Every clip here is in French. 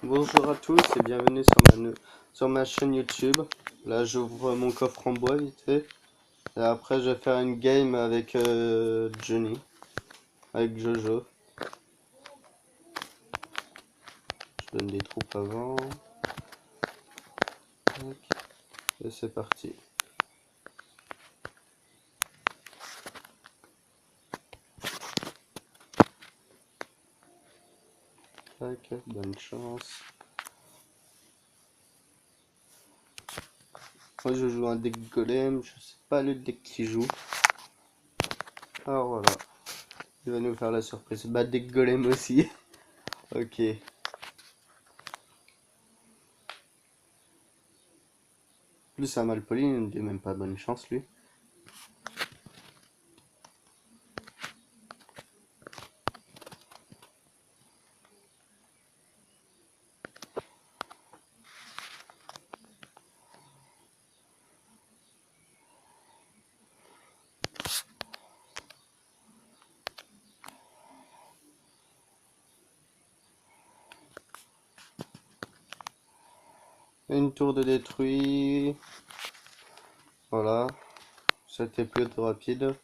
Bonjour à tous et bienvenue sur ma chaîne YouTube. Là j'ouvre mon coffre en bois vite fait. Et après je vais faire une game avec Johnny. Avec Jojo. Je donne des troupes avant. Et c'est parti. Tac, bonne chance. Moi je joue un deck golem, je sais pas le deck qui joue. Alors voilà. Il va nous faire la surprise. Bah deck golem aussi. Ok. Plus un Malpoli, il ne dit même pas bonne chance lui. Une tour de détruit. Voilà. C'était plutôt rapide.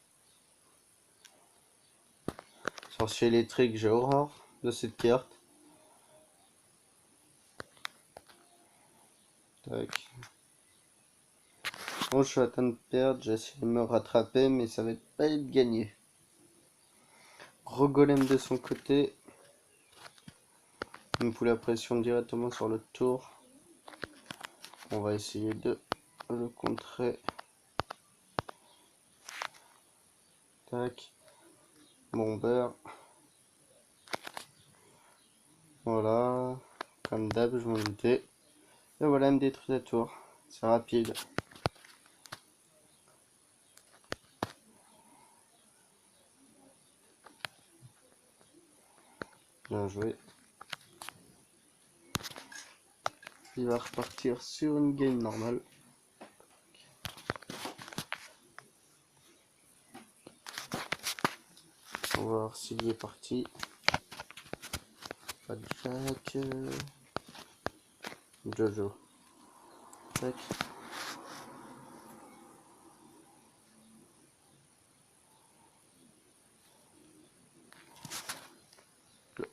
Sorcier électrique, j'ai horreur de cette carte. Tac. Bon, je suis à train de perdre, j'essaie de me rattraper, mais ça va pas être gagné. Regolem de son côté. Il me fout la pression directement sur le tour. On va essayer de le contrer. Tac. Bomber. Voilà. Comme d'hab, je m'en doutais. Et voilà, il me détruit la tour. C'est rapide. Bien joué. Il va repartir sur une game normale. On va voir s'il est parti. Pas de Jack. Jojo. Tac.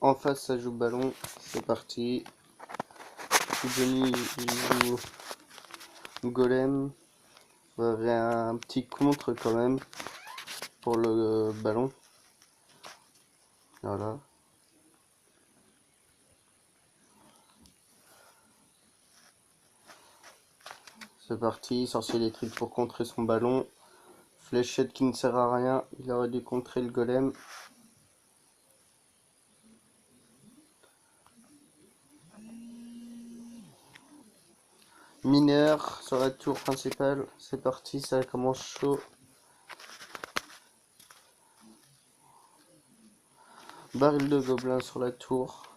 En face, ça joue ballon. C'est parti. Johnny joue golem. Il y avait un petit contre quand même pour le ballon. Voilà. C'est parti. Sorcier électrique pour contrer son ballon. Fléchette qui ne sert à rien. Il aurait dû contrer le golem. Mineur sur la tour principale. C'est parti. Ça commence chaud. Baril de gobelin sur la tour.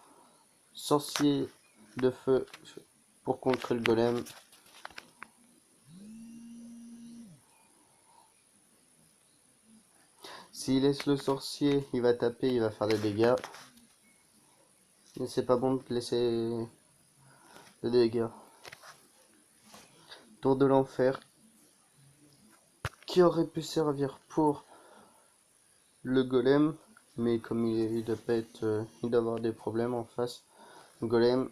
Sorcier de feu pour contrer le golem. S'il laisse le sorcier, il va taper, il va faire des dégâts. Mais c'est pas bon de laisser des dégâts. Tour de l'enfer. Qui aurait pu servir pour le golem. Mais comme il doit pas être, il doit avoir des problèmes en face. Golem.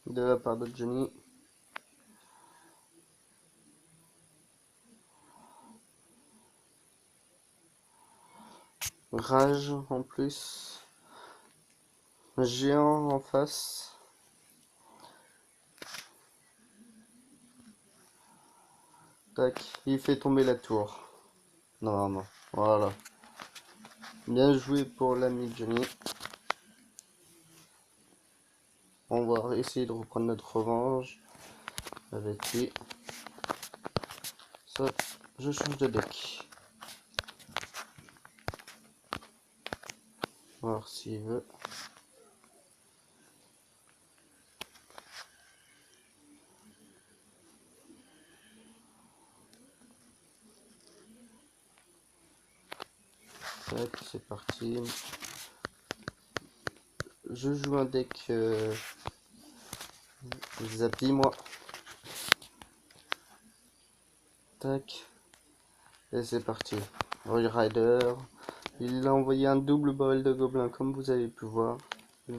De la part de Johnny. Rage en plus. Géant en face. Tac, il fait tomber la tour. Normalement. Voilà. Bien joué pour l'ami Johnny. On va essayer de reprendre notre revanche avec lui. Ça, je change de deck. On va voir s'il veut. Tac, c'est parti. Je joue un deck Zappy, moi. Tac. Et c'est parti. Roy Rider. Il a envoyé un double barrel de gobelins, comme vous avez pu voir. Un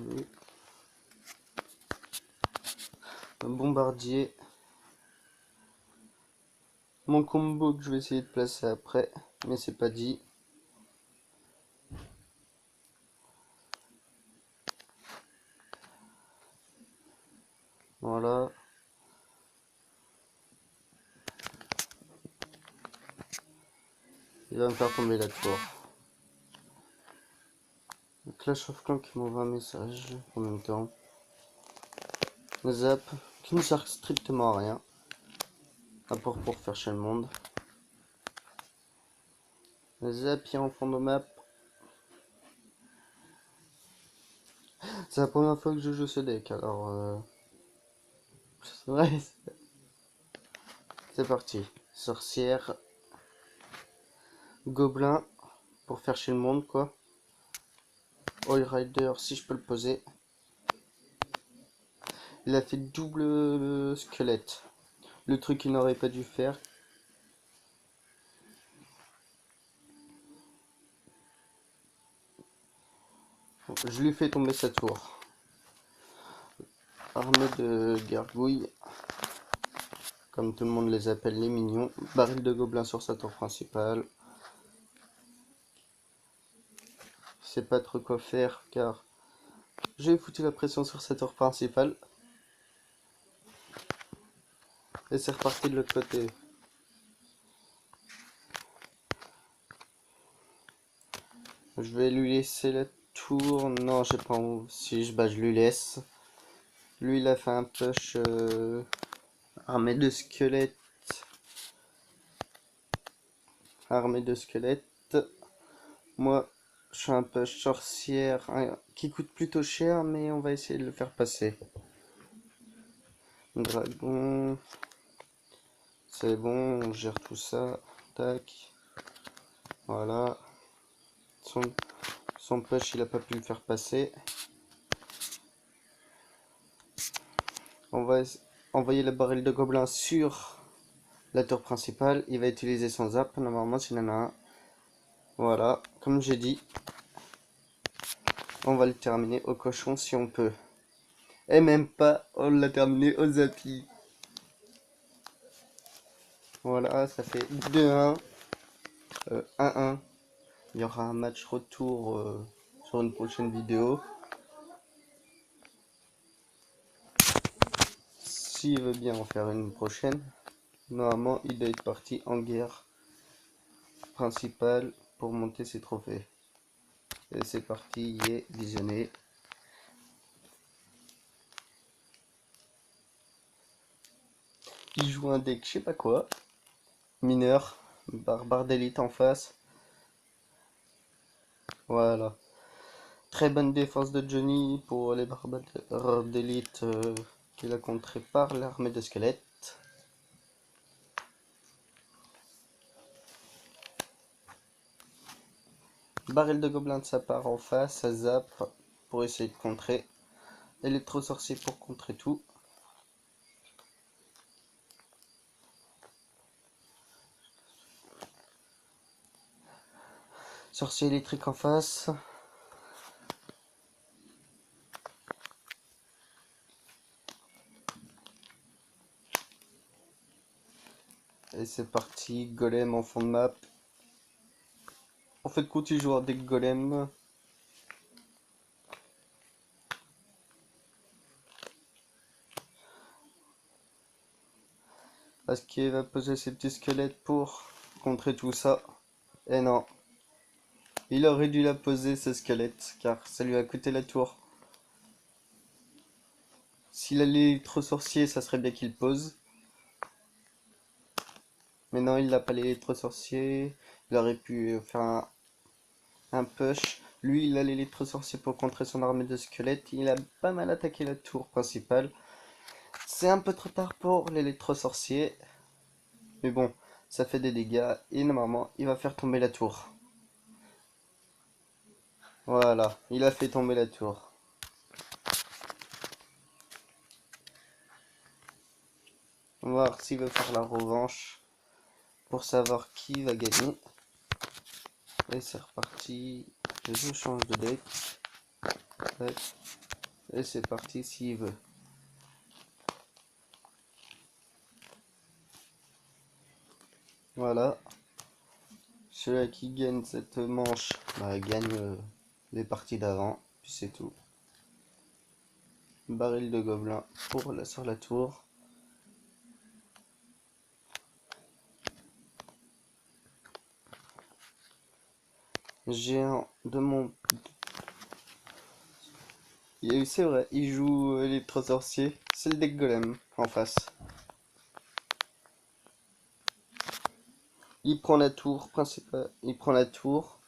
bombardier. Mon combo que je vais essayer de placer après, mais c'est pas dit. Voilà. Il va me faire tomber la tour. Le Clash of Clans qui m'envoie un message en même temps. Zap, qui ne sert strictement à rien. À part pour faire chier le monde. Zap, il est en fond de map. C'est la première fois que je joue ce deck, alors... Ouais, c'est parti. Sorcière. Gobelin. Pour faire chier le monde, quoi. Oil Rider, si je peux le poser. Il a fait double squelette. Le truc qu'il n'aurait pas dû faire. Je lui fais tomber sa tour. Armée de gargouilles. Comme tout le monde les appelle, les mignons. Baril de gobelins sur sa tour principale. Je sais pas trop quoi faire car j'ai foutu la pression sur sa tour principale. Et c'est reparti de l'autre côté. Je vais lui laisser la tour. Non, j'ai pas envie. Si je lui laisse. Lui, il a fait un push armée de squelettes. Armée de squelettes. Moi, je suis un push sorcière qui coûte plutôt cher, mais on va essayer de le faire passer. Dragon. C'est bon, on gère tout ça. Tac. Voilà. Son push, il a pas pu le faire passer. On va envoyer le baril de gobelins sur la tour principale. Il va utiliser son zap. Normalement, s'il en a un. Voilà. Comme j'ai dit, on va le terminer au cochon si on peut. Et même pas, on l'a terminé au zappy. Voilà, ça fait 2-1. 1-1. Il y aura un match retour sur une prochaine vidéo. S'il veut bien en faire une prochaine, normalement il doit être parti en guerre principale pour monter ses trophées. Et c'est parti, il est visionné. Il joue un deck je sais pas quoi. Mineur, barbare d'élite en face. Voilà. Très bonne défense de Johnny pour les barbares d'élite qu'il a contré par l'armée de squelettes. Barrel de gobelins de sa part en face, à zap pour essayer de contrer. Électro-sorcier pour contrer tout. Sorcier électrique en face. Et c'est parti, golem en fond de map. En fait, quand tu joues un deck golem, parce qu'il va poser ses petits squelettes pour contrer tout ça. Et non. Il aurait dû la poser, ce squelette, car ça lui a coûté la tour. S'il a l'électro-sorcier, ça serait bien qu'il pose. Mais non, il n'a pas l'électro-sorcier. Il aurait pu faire un push. Lui, il a l'électro-sorcier pour contrer son armée de squelettes. Il a pas mal attaqué la tour principale. C'est un peu trop tard pour l'électro-sorcier. Mais bon, ça fait des dégâts. Et normalement, il va faire tomber la tour. Voilà, il a fait tomber la tour. On va voir s'il veut faire la revanche pour savoir qui va gagner. Et c'est reparti. Je change de deck. Et c'est parti s'il veut. Voilà. Celui qui gagne cette manche gagne les parties d'avant. Puis c'est tout. Baril de gobelins sur la tour. Géant de mon... C'est vrai, il joue les trois sorciers. C'est le deck golem en face. Il prend la tour principale. Il prend la tour.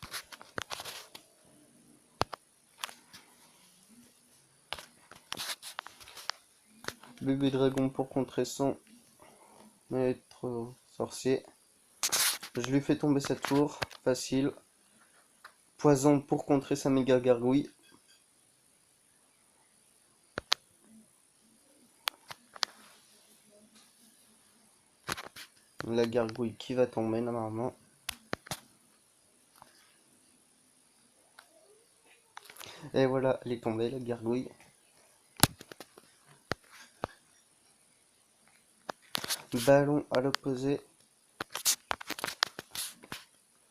Bébé dragon pour contrer son maître sorcier. Je lui fais tomber sa tour. Facile. Poison pour contrer sa méga gargouille. La gargouille qui va tomber normalement. Et voilà, elle est tombée, la gargouille. Ballon à l'opposé.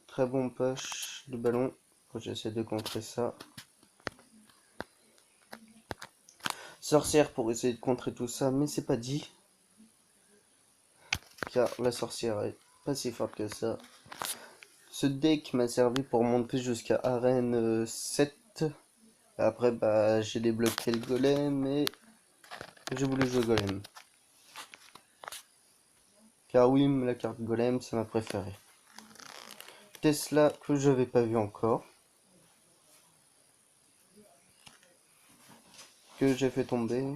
Très bon push de ballon. J'essaie de contrer ça. Sorcière pour essayer de contrer tout ça, mais c'est pas dit. Car la sorcière est pas si forte que ça. Ce deck m'a servi pour monter jusqu'à arène 7. Après, j'ai débloqué le golem et j'ai voulu jouer golem. Car oui, la carte golem, c'est ma préférée. Tesla que je n'avais pas vu encore. Que j'ai fait tomber.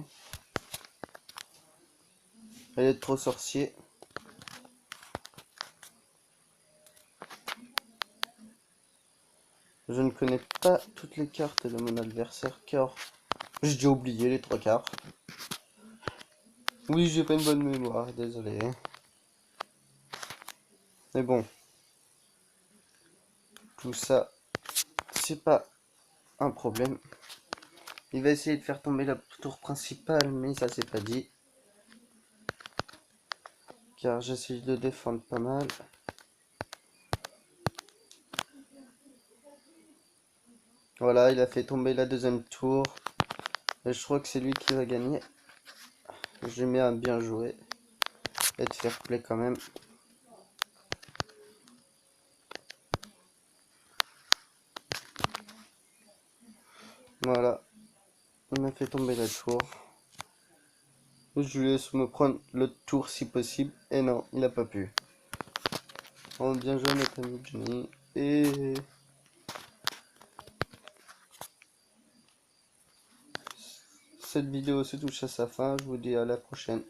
Elle est trop sorcier. Je ne connais pas toutes les cartes de mon adversaire car j'ai déjà oublié les trois cartes. Oui, j'ai pas une bonne mémoire, désolé. Mais bon, tout ça, c'est pas un problème. Il va essayer de faire tomber la tour principale, mais ça c'est pas dit. Car j'essaie de défendre pas mal. Voilà, il a fait tomber la deuxième tour. Et je crois que c'est lui qui va gagner. Je mets à bien jouer. Et de fair play quand même. Voilà. Il m'a fait tomber la tour. Je lui laisse me prendre le tour si possible. Et non, il n'a pas pu. Oh, bien joué notre ami Johnny. Et cette vidéo se touche à sa fin. Je vous dis à la prochaine.